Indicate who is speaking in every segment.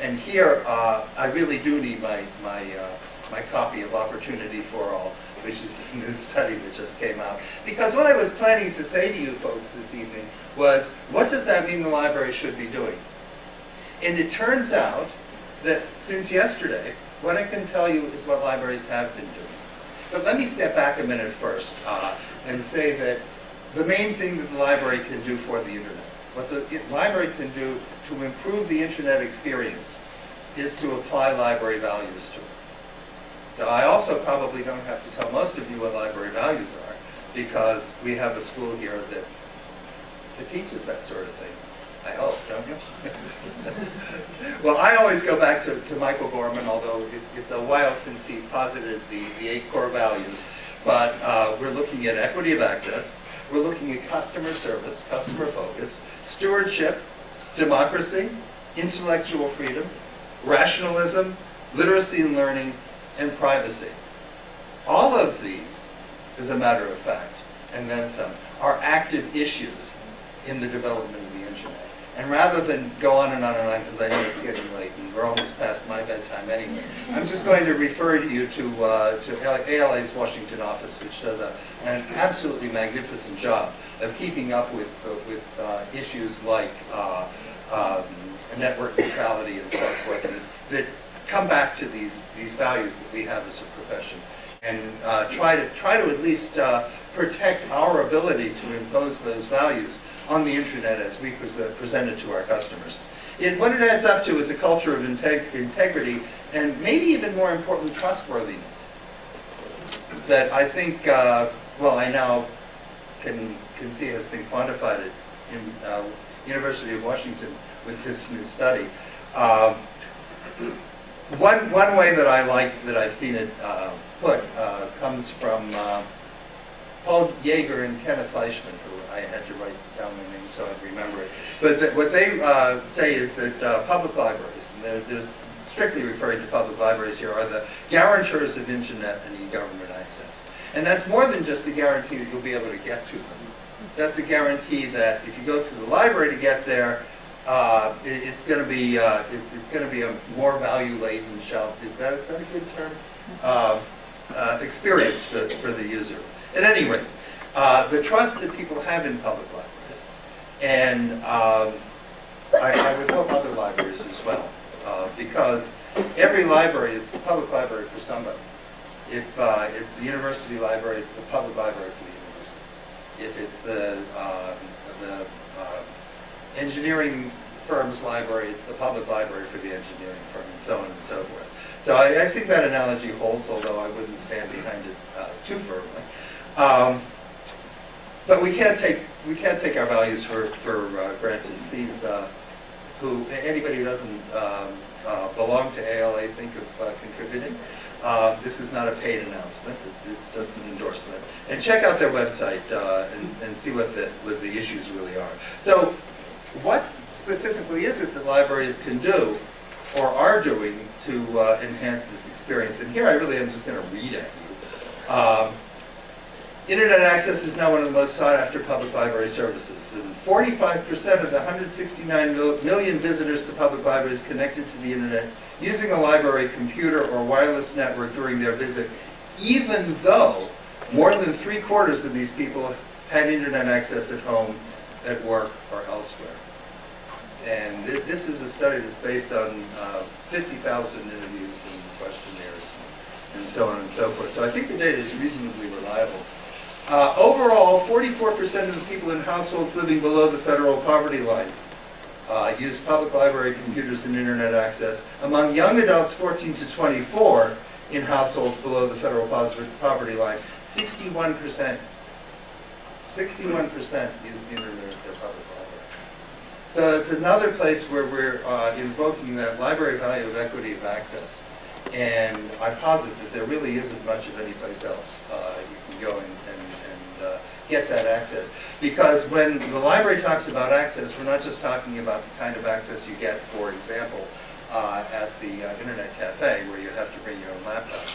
Speaker 1: And here, I really do need my copy of Opportunity for All, which is the new study that just came out. Because what I was planning to say to you folks this evening was, what does that mean the library should be doing? And it turns out that since yesterday, what I can tell you is what libraries have been doing. But let me step back a minute first and say that the main thing that the library can do for the internet, what the library can do to improve the internet experience, is to apply library values to it. So I also probably don't have to tell most of you what library values are, because we have a school here that teaches that sort of thing. I hope, don't you? Well, I always go back to Michael Gorman, although it's a while since he posited the 8 core values. But we're looking at equity of access, we're looking at customer service, customer focus, stewardship, democracy, intellectual freedom, rationalism, literacy and learning, and privacy. All of these, as a matter of fact, and then some, are active issues in the development of the internet. And rather than go on and on and on, because I know it's getting late and we're almost past my bedtime anyway, I'm just going to refer you to ALA's Washington office, which does an absolutely magnificent job of keeping up with issues like network neutrality and so forth that come back to these values that we have as a profession, and try to at least protect our ability to impose those values on the internet as we present it to our customers. What it adds up to is a culture of integrity and maybe even more important, trustworthiness. That I think, well, I now can see has been quantified in University of Washington with this new study. One way that I like, that I've seen it put, comes from Paul Yeager and Kenneth Fleischman, who I had to write down their names so I'd remember it. But what they say is that public libraries, and they're strictly referring to public libraries here, are the guarantors of internet and e-government access. And that's more than just a guarantee that you'll be able to get to them. That's a guarantee that if you go through the library to get there, it's going to be a more value-laden is that a good term? Experience for the user. At any rate, the trust that people have in public libraries, and I would hope other libraries as well, because every library is the public library for somebody. If it's the university library, it's the public library for the university. If it's the engineering firm's library, it's the public library for the engineering firm, and so on and so forth. So I think that analogy holds, although I wouldn't stand behind it too firmly. But we can't take our values for granted. Please, anybody who doesn't belong to ALA, think of contributing. This is not a paid announcement. It's just an endorsement. And check out their website and see what the issues really are. So, what specifically is it that libraries can do or are doing to enhance this experience? And here I really am just going to read at you. Internet access is now one of the most sought after public library services. And 45% of the 169 million visitors to public libraries connected to the internet using a library computer or wireless network during their visit, even though more than 3/4 of these people had internet access at home, at work, or elsewhere. And this is a study that's based on 50,000 interviews and questionnaires and so on and so forth. So I think the data is reasonably reliable. Overall, 44% of the people in households living below the federal poverty line use public library computers and internet access. Among young adults 14 to 24 in households below the federal poverty line, 61% use the internet at their public library. So it's another place where we're invoking that library value of equity of access. And I posit that there really isn't much of any place else you can go and get that access. Because when the library talks about access, we're not just talking about the kind of access you get, for example, at the internet cafe, where you have to bring your own laptop.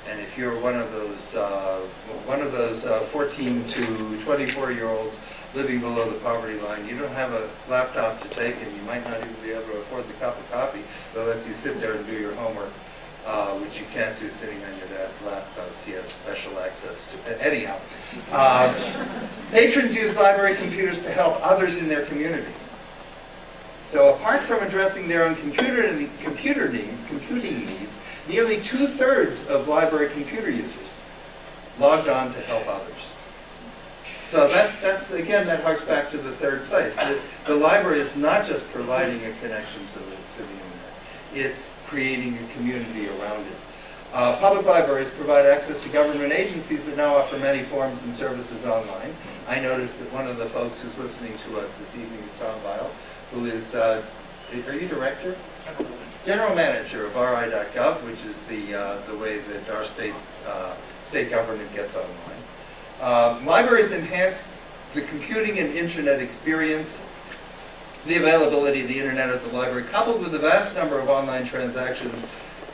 Speaker 1: And if you're one of those 14 to 24-year-olds living below the poverty line, you don't have a laptop to take, and you might not even be able to afford the cup of coffee. The lets you sit there and do your homework, which you can't do sitting on your dad's lap because he has special access to it. Anyhow, patrons use library computers to help others in their community. So apart from addressing their own computing needs, nearly 2/3 of library computer users logged on to help others. So that's again, that harks back to the third place. The library is not just providing a connection to the internet. It's creating a community around it. Public libraries provide access to government agencies that now offer many forms and services online. I noticed that one of the folks who's listening to us this evening is Tom Weil, who is, are you director? General manager of RI.gov, which is the way that our state government gets online. Libraries enhance the computing and internet experience. The availability of the internet at the library, coupled with the vast number of online transactions,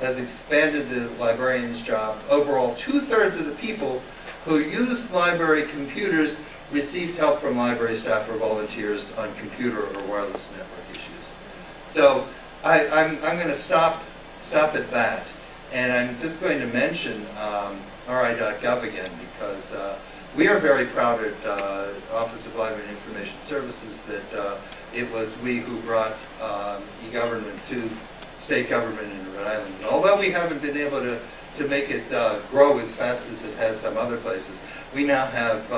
Speaker 1: has expanded the librarian's job. Overall, 2/3 of the people who use library computers received help from library staff or volunteers on computer or wireless network issues. So I'm going to stop at that, and I'm just going to mention RI.gov again, because we are very proud at Office of Library and Information Services that it was we who brought e-government to state government in Rhode Island. And although we haven't been able to make it grow as fast as it has some other places, we now have,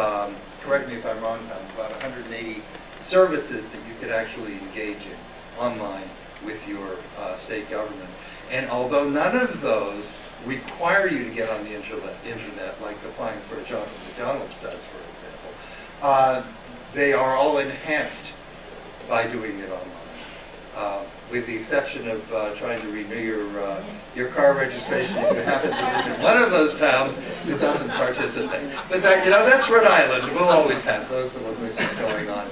Speaker 1: correct me if I'm wrong, about 180 services that you could actually engage in online with your state government. And although none of those require you to get on the internet, like applying for a job at McDonald's does, for example, they are all enhanced by doing it online. With the exception of trying to renew your car registration if you happen to live in one of those towns that doesn't participate. But that, that's Rhode Island. We'll always have those little glitches going on.